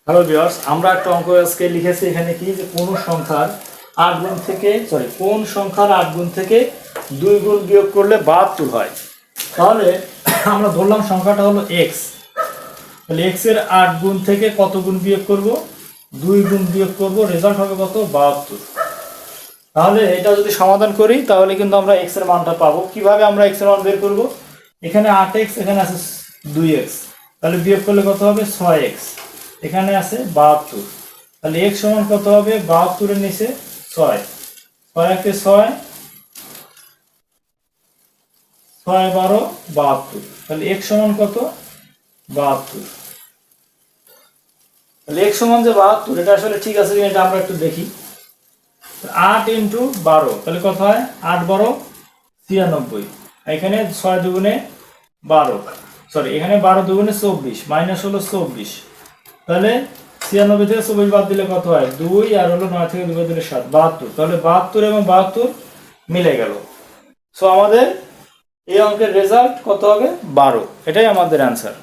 Hello viewers, আমরা একটা অঙ্ক আজকে লিখেছি এখানে কি যে কোন সংখ্যার 8 গুণ থেকে 2 গুণ বিয়োগ করলে 72 হয়। তাহলে আমরা ধরলাম সংখ্যাটা হলো x। তাহলে x এর 8 গুণ থেকে কত গুণ বিয়োগ করব? 2 গুণ বিয়োগ করব, রেজাল্ট হবে কত? 72। তাহলে এটা যদি সমাধান করি তাহলে কিন্তু আমরা x এর মানটা পাবো। কিভাবে আমরা x এর মান বের করব? এখানে 8x, এখানে আছে 2x, তাহলে বিয়োগ করলে কত হবে? 6x, এখানে আছে 72। তাহলে x সমান কত হবে? 72 এর নিচে 6, 6 একে 6, 6 12 72। তাহলে x সমান কত? 72। তাহলে x সমান যে 72, এটা আসলে ঠিক আছে কিনা এটা আমরা একটু দেখি। 8 ইন্টু 12, তাহলে কত হয়? 8 12 96। এখানে 6 দুগুণে 12, সরি এখানে 12 দুগুণে 24, মাইনাস হলো 24। তাহলে 96 থেকে 24 বাদ দিলে কত হয়? 2, আর হলো 9 থেকে 2 বাদ দিলে 7, 72। তাহলে 72 এবং 72 মিলে গেল। সো আমাদের এই অঙ্কের রেজাল্ট কত হবে? 12। এটাই আমাদের অ্যান্সার।